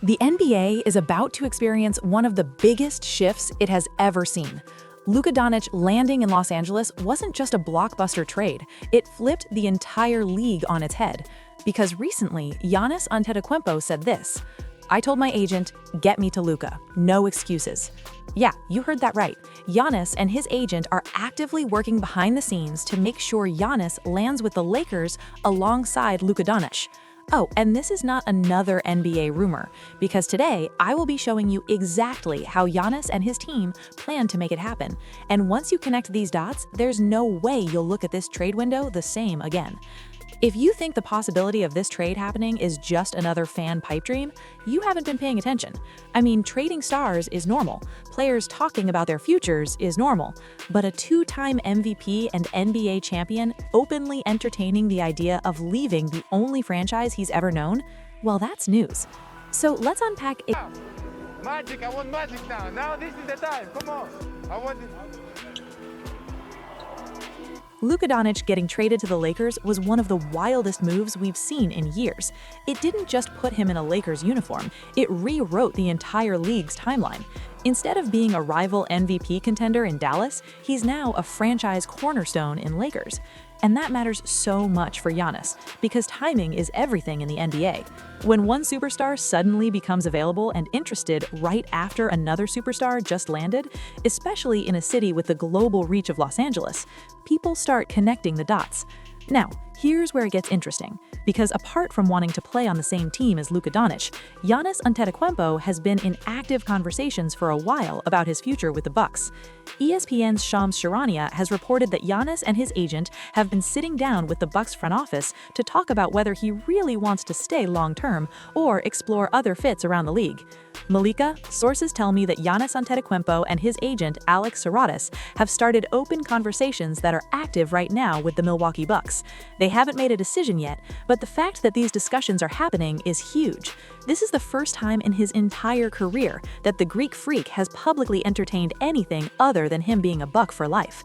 The NBA is about to experience one of the biggest shifts it has ever seen. Luka Doncic landing in Los Angeles wasn't just a blockbuster trade, it flipped the entire league on its head. Because recently, Giannis Antetokounmpo said this: "I told my agent, get me to Luka, no excuses." Yeah, you heard that right. Giannis and his agent are actively working behind the scenes to make sure Giannis lands with the Lakers alongside Luka Doncic. Oh, and this is not another NBA rumor, because today I will be showing you exactly how Giannis and his team plan to make it happen. And once you connect these dots, there's no way you'll look at this trade window the same again. If you think the possibility of this trade happening is just another fan pipe dream, you haven't been paying attention. I mean, trading stars is normal. Players talking about their futures is normal. But a two-time MVP and NBA champion openly entertaining the idea of leaving the only franchise he's ever known? Well, that's news. So let's unpack it. Magic, I want magic now. Now this is the time. Come on. I want it. Luka Doncic getting traded to the Lakers was one of the wildest moves we've seen in years. It didn't just put him in a Lakers uniform, it rewrote the entire league's timeline. Instead of being a rival MVP contender in Dallas, he's now a franchise cornerstone in Lakers. And that matters so much for Giannis, because timing is everything in the NBA. When one superstar suddenly becomes available and interested right after another superstar just landed, especially in a city with the global reach of Los Angeles, people start connecting the dots. Now, here's where it gets interesting, because apart from wanting to play on the same team as Luka Doncic, Giannis Antetokounmpo has been in active conversations for a while about his future with the Bucks. ESPN's Shams Charania has reported that Giannis and his agent have been sitting down with the Bucks front office to talk about whether he really wants to stay long-term or explore other fits around the league. Malika, sources tell me that Giannis Antetokounmpo and his agent Alex Saradas have started open conversations that are active right now with the Milwaukee Bucks. They haven't made a decision yet, but the fact that these discussions are happening is huge. This is the first time in his entire career that the Greek Freak has publicly entertained anything other than him being a Buck for life.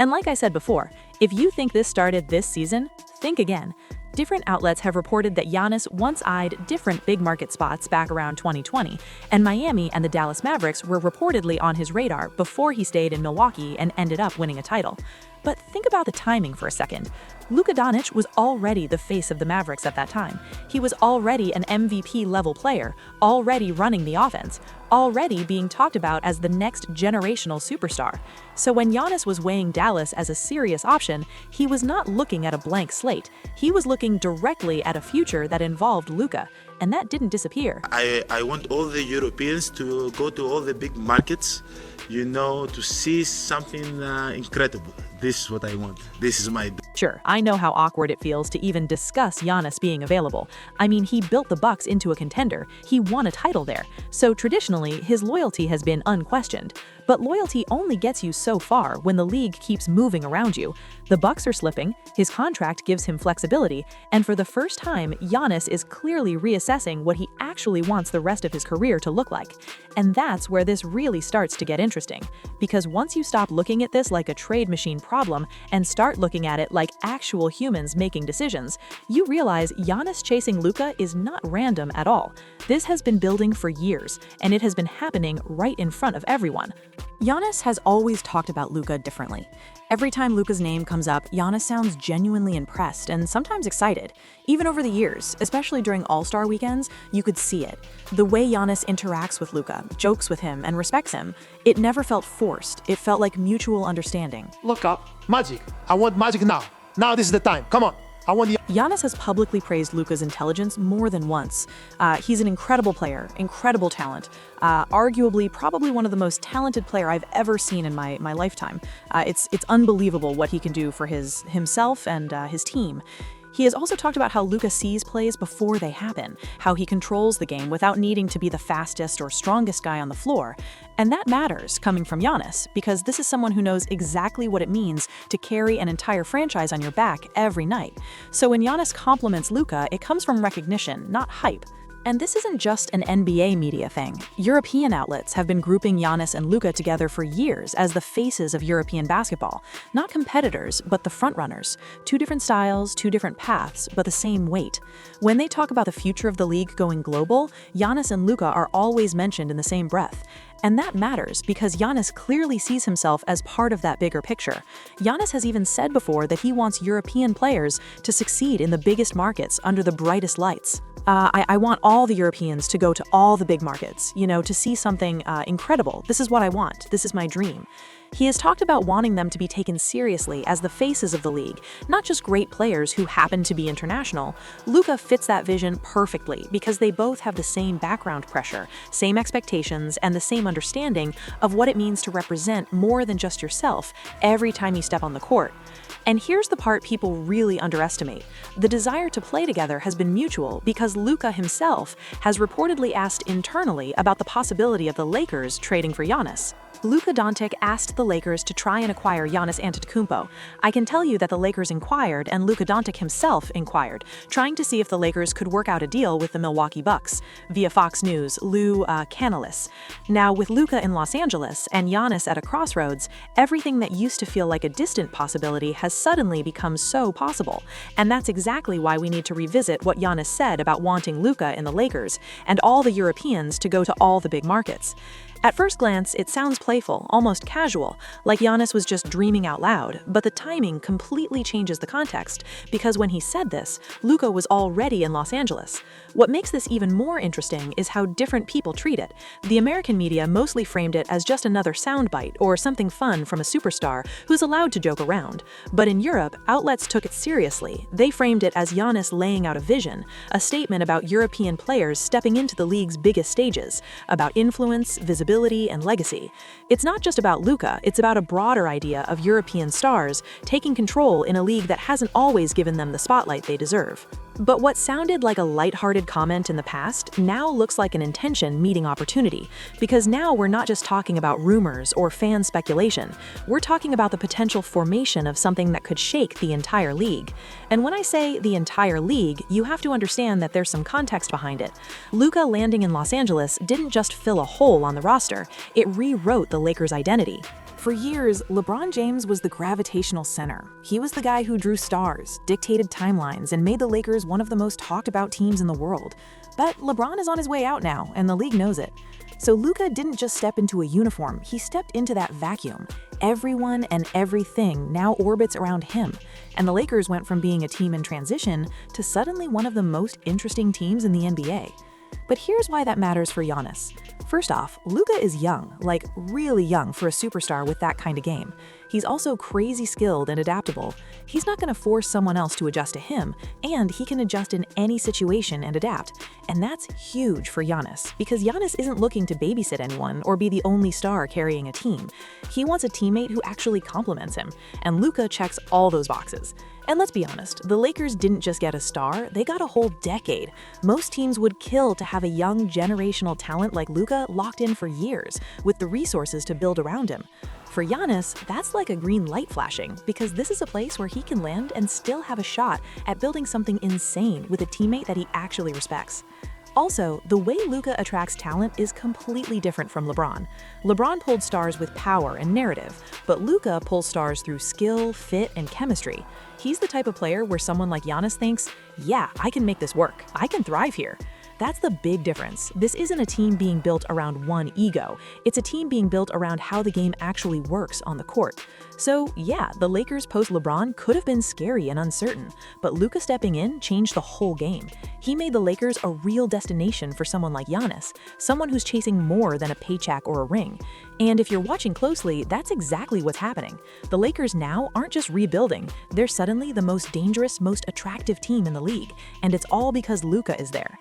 And like I said before, if you think this started this season, think again. Different outlets have reported that Giannis once eyed different big market spots back around 2020, and Miami and the Dallas Mavericks were reportedly on his radar before he stayed in Milwaukee and ended up winning a title. But think about the timing for a second. Luka Doncic was already the face of the Mavericks at that time. He was already an MVP-level player, already running the offense, already being talked about as the next generational superstar. So when Giannis was weighing Dallas as a serious option, he was not looking at a blank slate. He was looking directly at a future that involved Luka, and that didn't disappear. I want all the Europeans to go to all the big markets, to see something incredible. This is what I want. This is my... Sure, I know how awkward it feels to even discuss Giannis being available. I mean, he built the Bucks into a contender. He won a title there. So traditionally, his loyalty has been unquestioned. But loyalty only gets you so far when the league keeps moving around you. The Bucks are slipping, his contract gives him flexibility, and for the first time, Giannis is clearly reassessing what he actually wants the rest of his career to look like. And that's where this really starts to get interesting. Because once you stop looking at this like a trade machine problem and start looking at it like actual humans making decisions, you realize Giannis chasing Luka is not random at all. This has been building for years, and it has been happening right in front of everyone. Giannis has always talked about Luka differently. Every time Luka's name comes up, Giannis sounds genuinely impressed and sometimes excited. Even over the years, especially during All-Star weekends, you could see it. The way Giannis interacts with Luka, jokes with him, and respects him, it never felt forced. It felt like mutual understanding. Look up. Magic. I want magic now. Now this is the time. Come on. I want the... Giannis has publicly praised Luka's intelligence more than once. He's an incredible player, incredible talent, arguably probably one of the most talented player I've ever seen in my lifetime. It's unbelievable what he can do for himself and his team. He has also talked about how Luka sees plays before they happen, how he controls the game without needing to be the fastest or strongest guy on the floor. And that matters coming from Giannis, because this is someone who knows exactly what it means to carry an entire franchise on your back every night. So when Giannis compliments Luka, it comes from recognition, not hype. And this isn't just an NBA media thing. European outlets have been grouping Giannis and Luka together for years as the faces of European basketball. Not competitors, but the frontrunners. Two different styles, two different paths, but the same weight. When they talk about the future of the league going global, Giannis and Luka are always mentioned in the same breath. And that matters because Giannis clearly sees himself as part of that bigger picture. Giannis has even said before that he wants European players to succeed in the biggest markets under the brightest lights. I want all the Europeans to go to all the big markets, to see something incredible. This is what I want. This is my dream. He has talked about wanting them to be taken seriously as the faces of the league, not just great players who happen to be international. Luka fits that vision perfectly because they both have the same background pressure, same expectations, and the same understanding of what it means to represent more than just yourself every time you step on the court. And here's the part people really underestimate. The desire to play together has been mutual because Luka himself has reportedly asked internally about the possibility of the Lakers trading for Giannis. Luka Doncic asked the Lakers to try and acquire Giannis Antetokounmpo. I can tell you that the Lakers inquired and Luka Doncic himself inquired, trying to see if the Lakers could work out a deal with the Milwaukee Bucks. Via Fox News, Lou Canales. Now, with Luka in Los Angeles and Giannis at a crossroads, everything that used to feel like a distant possibility has suddenly become so possible. And that's exactly why we need to revisit what Giannis said about wanting Luka in the Lakers and all the Europeans to go to all the big markets. At first glance, it sounds playful, almost casual, like Giannis was just dreaming out loud, but the timing completely changes the context, because when he said this, Luka was already in Los Angeles. What makes this even more interesting is how different people treat it. The American media mostly framed it as just another soundbite or something fun from a superstar who's allowed to joke around. But in Europe, outlets took it seriously. They framed it as Giannis laying out a vision, a statement about European players stepping into the league's biggest stages, about influence, visibility, and legacy. It's not just about Luka, it's about a broader idea of European stars taking control in a league that hasn't always given them the spotlight they deserve. But what sounded like a lighthearted comment in the past now looks like an intention meeting opportunity, because now we're not just talking about rumors or fan speculation, we're talking about the potential formation of something that could shake the entire league. And when I say the entire league, you have to understand that there's some context behind it. Luka landing in Los Angeles didn't just fill a hole on the roster, it rewrote the Lakers' identity. For years, LeBron James was the gravitational center. He was the guy who drew stars, dictated timelines, and made the Lakers one of the most talked about teams in the world. But LeBron is on his way out now, and the league knows it. So Luka didn't just step into a uniform, he stepped into that vacuum. Everyone and everything now orbits around him, and the Lakers went from being a team in transition to suddenly one of the most interesting teams in the NBA. But here's why that matters for Giannis. First off, Luka is young, like really young for a superstar with that kind of game. He's also crazy skilled and adaptable. He's not going to force someone else to adjust to him, and he can adjust in any situation and adapt. And that's huge for Giannis, because Giannis isn't looking to babysit anyone or be the only star carrying a team. He wants a teammate who actually complements him, and Luka checks all those boxes. And let's be honest, the Lakers didn't just get a star, they got a whole decade. Most teams would kill to have a young generational talent like Luka locked in for years, with the resources to build around him. For Giannis, that's like a green light flashing, because this is a place where he can land and still have a shot at building something insane with a teammate that he actually respects. Also, the way Luka attracts talent is completely different from LeBron. LeBron pulled stars with power and narrative, but Luka pulls stars through skill, fit, and chemistry. He's the type of player where someone like Giannis thinks, yeah, I can make this work. I can thrive here. That's the big difference. This isn't a team being built around one ego. It's a team being built around how the game actually works on the court. So yeah, the Lakers post LeBron could have been scary and uncertain, but Luka stepping in changed the whole game. He made the Lakers a real destination for someone like Giannis, someone who's chasing more than a paycheck or a ring. And if you're watching closely, that's exactly what's happening. The Lakers now aren't just rebuilding, they're suddenly the most dangerous, most attractive team in the league, and it's all because Luka is there.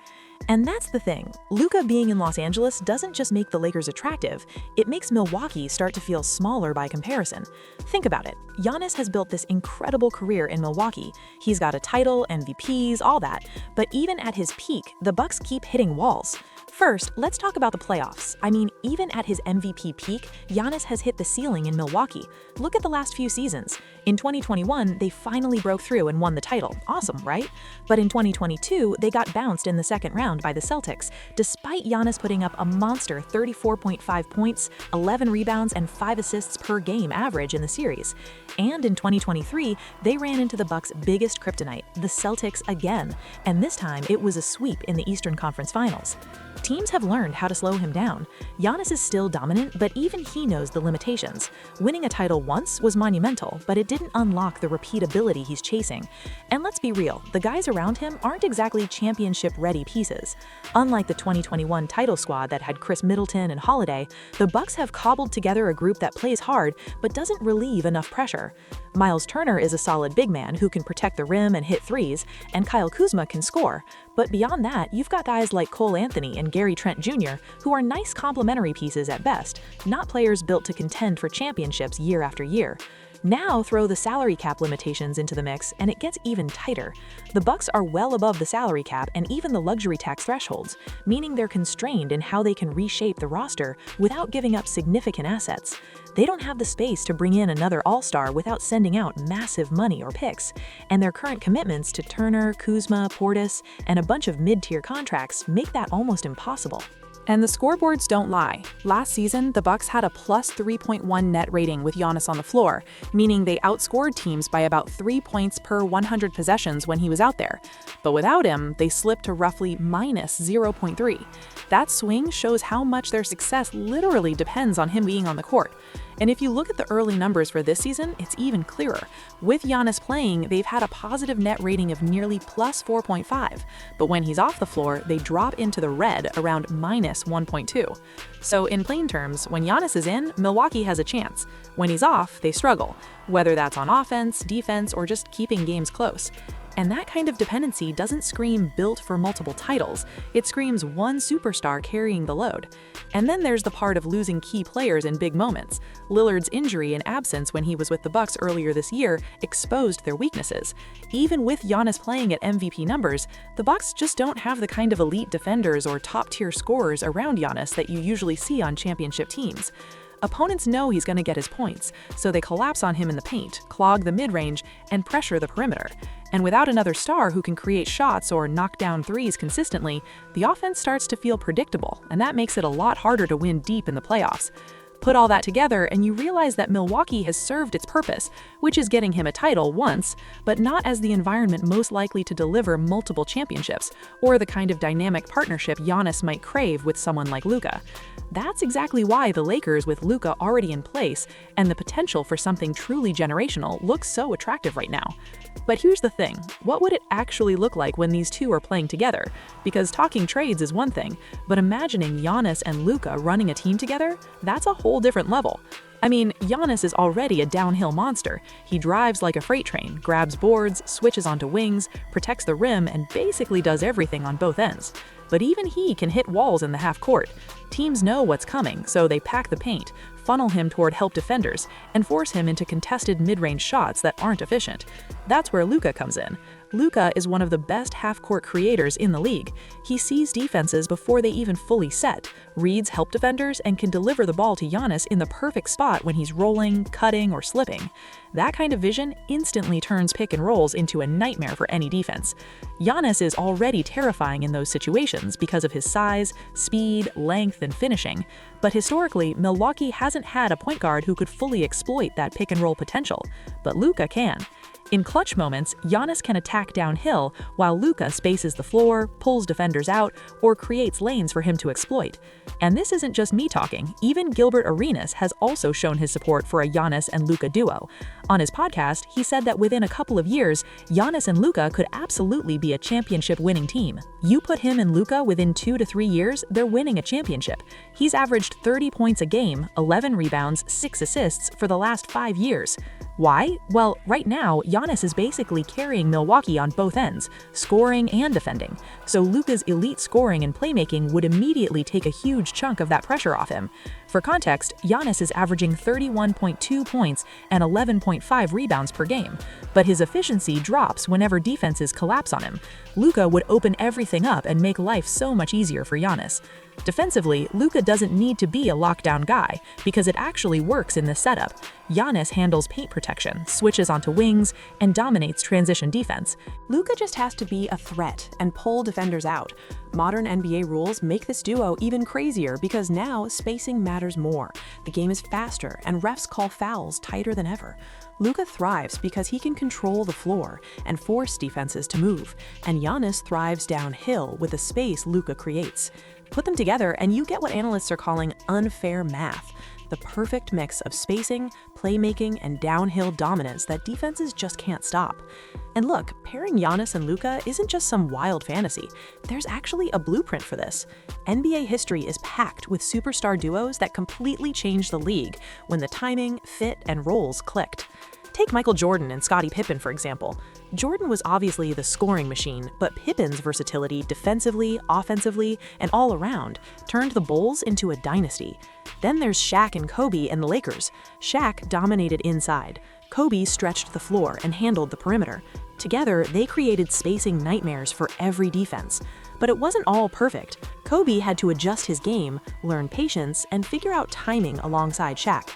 And that's the thing. Luka being in Los Angeles doesn't just make the Lakers attractive, it makes Milwaukee start to feel smaller by comparison. Think about it. Giannis has built this incredible career in Milwaukee. He's got a title, MVPs, all that. But even at his peak, the Bucks keep hitting walls. First, let's talk about the playoffs. I mean, even at his MVP peak, Giannis has hit the ceiling in Milwaukee. Look at the last few seasons. In 2021, they finally broke through and won the title. Awesome, right? But in 2022, they got bounced in the second round by the Celtics, despite Giannis putting up a monster 34.5 points, 11 rebounds, and 5 assists per game average in the series. And in 2023, they ran into the Bucks' biggest kryptonite, the Celtics again, and this time it was a sweep in the Eastern Conference Finals. Teams have learned how to slow him down. Giannis is still dominant, but even he knows the limitations. Winning a title once was monumental, but it didn't unlock the repeatability he's chasing. And let's be real, the guys around him aren't exactly championship-ready pieces. Unlike the 2021 title squad that had Chris Middleton and Holiday, the Bucks have cobbled together a group that plays hard but doesn't relieve enough pressure. Miles Turner is a solid big man who can protect the rim and hit threes, and Kyle Kuzma can score. But beyond that, you've got guys like Cole Anthony and Gary Trent Jr., who are nice complementary pieces at best, not players built to contend for championships year after year. Now throw the salary cap limitations into the mix, and it gets even tighter. The Bucks are well above the salary cap and even the luxury tax thresholds, meaning they're constrained in how they can reshape the roster without giving up significant assets. They don't have the space to bring in another all-star without sending out massive money or picks, and their current commitments to Turner, Kuzma, Portis, and a bunch of mid-tier contracts make that almost impossible. And the scoreboards don't lie. Last season, the Bucks had a plus 3.1 net rating with Giannis on the floor, meaning they outscored teams by about 3 points per 100 possessions when he was out there. But without him, they slipped to roughly minus 0.3. That swing shows how much their success literally depends on him being on the court. And if you look at the early numbers for this season, it's even clearer. With Giannis playing, they've had a positive net rating of nearly plus 4.5, but when he's off the floor, they drop into the red around minus 1.2. So in plain terms, when Giannis is in, Milwaukee has a chance. When he's off, they struggle, whether that's on offense, defense, or just keeping games close. And that kind of dependency doesn't scream built for multiple titles, it screams one superstar carrying the load. And then there's the part of losing key players in big moments. Lillard's injury and absence when he was with the Bucks earlier this year exposed their weaknesses. Even with Giannis playing at MVP numbers, the Bucks just don't have the kind of elite defenders or top-tier scorers around Giannis that you usually see on championship teams. Opponents know he's going to get his points, so they collapse on him in the paint, clog the mid-range, and pressure the perimeter. And without another star who can create shots or knock down threes consistently, the offense starts to feel predictable, and that makes it a lot harder to win deep in the playoffs. Put all that together and you realize that Milwaukee has served its purpose, which is getting him a title once, but not as the environment most likely to deliver multiple championships, or the kind of dynamic partnership Giannis might crave with someone like Luka. That's exactly why the Lakers, with Luka already in place and the potential for something truly generational, look so attractive right now. But here's the thing, what would it actually look like when these two are playing together? Because talking trades is one thing, but imagining Giannis and Luka running a team together, that's a whole different level. I mean, Giannis is already a downhill monster. He drives like a freight train, grabs boards, switches onto wings, protects the rim, and basically does everything on both ends. But even he can hit walls in the half court. Teams know what's coming, so they pack the paint, funnel him toward help defenders, and force him into contested mid-range shots that aren't efficient. That's where Luka comes in. Luka is one of the best half-court creators in the league. He sees defenses before they even fully set, reads help defenders, and can deliver the ball to Giannis in the perfect spot when he's rolling, cutting, or slipping. That kind of vision instantly turns pick and rolls into a nightmare for any defense. Giannis is already terrifying in those situations because of his size, speed, length, and finishing. But historically, Milwaukee hasn't had a point guard who could fully exploit that pick and roll potential. But Luka can. In clutch moments, Giannis can attack downhill while Luka spaces the floor, pulls defenders out, or creates lanes for him to exploit. And this isn't just me talking, even Gilbert Arenas has also shown his support for a Giannis and Luka duo. On his podcast, he said that within a couple of years, Giannis and Luka could absolutely be a championship-winning team. You put him and Luka within 2 to 3 years, they're winning a championship. He's averaged 30 points a game, 11 rebounds, 6 assists for the last 5 years. Why? Well, right now, Giannis is basically carrying Milwaukee on both ends, scoring and defending. So Luka's elite scoring and playmaking would immediately take a huge chunk of that pressure off him. For context, Giannis is averaging 31.2 points and 11.5 rebounds per game, but his efficiency drops whenever defenses collapse on him. Luka would open everything up and make life so much easier for Giannis. Defensively, Luka doesn't need to be a lockdown guy because it actually works in this setup. Giannis handles paint protection, switches onto wings, and dominates transition defense. Luka just has to be a threat and pull defenders out. Modern NBA rules make this duo even crazier because now spacing matters more. The game is faster and refs call fouls tighter than ever. Luka thrives because he can control the floor and force defenses to move, and Giannis thrives downhill with the space Luka creates. Put them together and you get what analysts are calling unfair math, the perfect mix of spacing, playmaking, and downhill dominance that defenses just can't stop. And look, pairing Giannis and Luka isn't just some wild fantasy. There's actually a blueprint for this. NBA history is packed with superstar duos that completely changed the league when the timing, fit, and roles clicked. Take Michael Jordan and Scottie Pippen, for example. Jordan was obviously the scoring machine, but Pippen's versatility defensively, offensively, and all around turned the Bulls into a dynasty. Then there's Shaq and Kobe and the Lakers. Shaq dominated inside. Kobe stretched the floor and handled the perimeter. Together, they created spacing nightmares for every defense. But it wasn't all perfect. Kobe had to adjust his game, learn patience, and figure out timing alongside Shaq.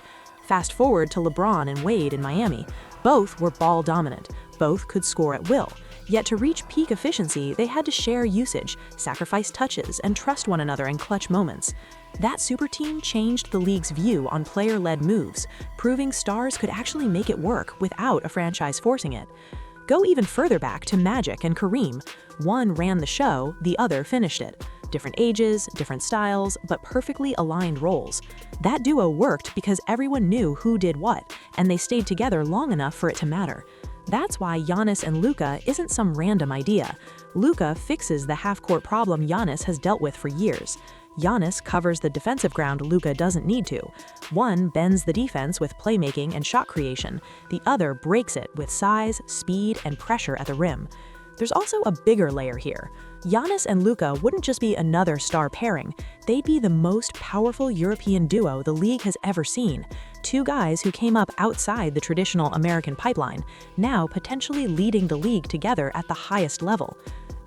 Fast forward to LeBron and Wade in Miami. Both were ball dominant. Both could score at will. Yet to reach peak efficiency, they had to share usage, sacrifice touches, and trust one another in clutch moments. That super team changed the league's view on player-led moves, proving stars could actually make it work without a franchise forcing it. Go even further back to Magic and Kareem. One ran the show, the other finished it. Different ages, different styles, but perfectly aligned roles. That duo worked because everyone knew who did what, and they stayed together long enough for it to matter. That's why Giannis and Luka isn't some random idea. Luka fixes the half-court problem Giannis has dealt with for years. Giannis covers the defensive ground Luka doesn't need to. One bends the defense with playmaking and shot creation. The other breaks it with size, speed, and pressure at the rim. There's also a bigger layer here. Giannis and Luka wouldn't just be another star pairing, they'd be the most powerful European duo the league has ever seen. Two guys who came up outside the traditional American pipeline, now potentially leading the league together at the highest level.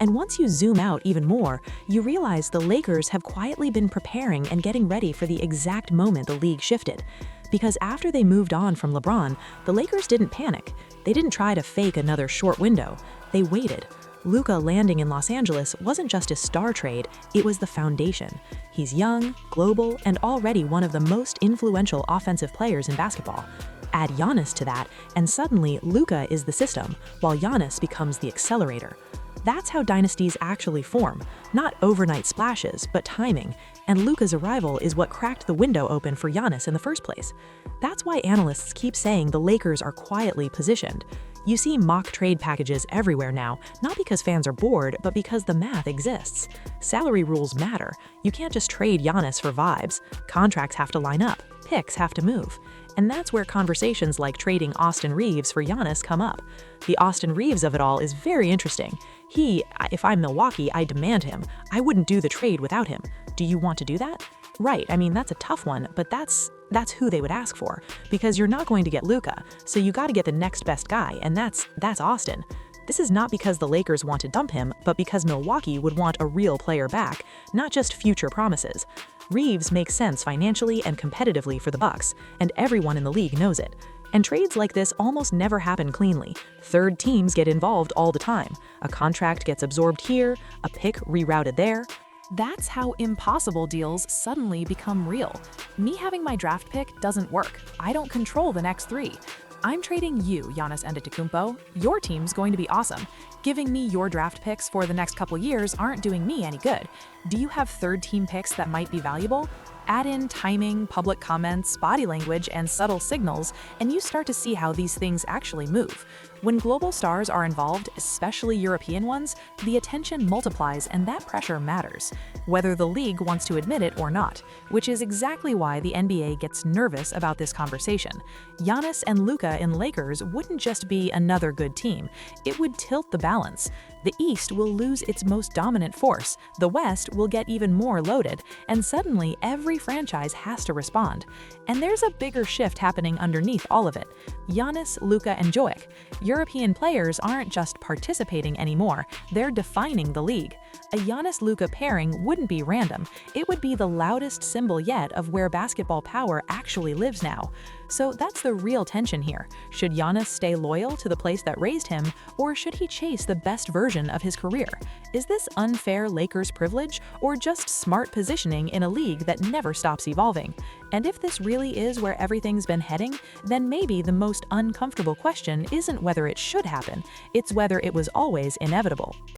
And once you zoom out even more, you realize the Lakers have quietly been preparing and getting ready for the exact moment the league shifted. Because after they moved on from LeBron, the Lakers didn't panic. They didn't try to fake another short window. They waited. Luka landing in Los Angeles wasn't just a star trade, it was the foundation. He's young, global, and already one of the most influential offensive players in basketball. Add Giannis to that, and suddenly Luka is the system, while Giannis becomes the accelerator. That's how dynasties actually form, not overnight splashes, but timing, and Luka's arrival is what cracked the window open for Giannis in the first place. That's why analysts keep saying the Lakers are quietly positioned. You see mock trade packages everywhere now, not because fans are bored, but because the math exists. Salary rules matter. You can't just trade Giannis for vibes. Contracts have to line up. Picks have to move. And that's where conversations like trading Austin Reeves for Giannis come up. The Austin Reeves of it all is very interesting. If I'm Milwaukee, I demand him. I wouldn't do the trade without him. Do you want to do that? Right, I mean, that's a tough one, but that's who they would ask for, because you're not going to get Luka, so you got to get the next best guy, and that's Austin. This is not because the Lakers want to dump him, but because Milwaukee would want a real player back, not just future promises. Reeves makes sense financially and competitively for the Bucks, and everyone in the league knows it. And trades like this almost never happen cleanly. Third teams get involved all the time. A contract gets absorbed here, a pick rerouted there. That's how impossible deals suddenly become real. Me having my draft pick doesn't work. I don't control the next three. I'm trading you, Giannis Antetokounmpo. Your team's going to be awesome. Giving me your draft picks for the next couple years aren't doing me any good. Do you have third team picks that might be valuable? Add in timing, public comments, body language, and subtle signals, and you start to see how these things actually move. When global stars are involved, especially European ones, the attention multiplies and that pressure matters, whether the league wants to admit it or not, which is exactly why the NBA gets nervous about this conversation. Giannis and Luka in Lakers wouldn't just be another good team, it would tilt the balance. The East will lose its most dominant force, the West will get even more loaded, and suddenly every franchise has to respond. And there's a bigger shift happening underneath all of it. Giannis, Luka, and Jokic. European players aren't just participating anymore, they're defining the league. A Giannis-Luka pairing wouldn't be random, it would be the loudest symbol yet of where basketball power actually lives now. So that's the real tension here. Should Giannis stay loyal to the place that raised him, or should he chase the best version of his career? Is this unfair Lakers privilege, or just smart positioning in a league that never stops evolving? And if this really is where everything's been heading, then maybe the most uncomfortable question isn't whether it should happen, it's whether it was always inevitable.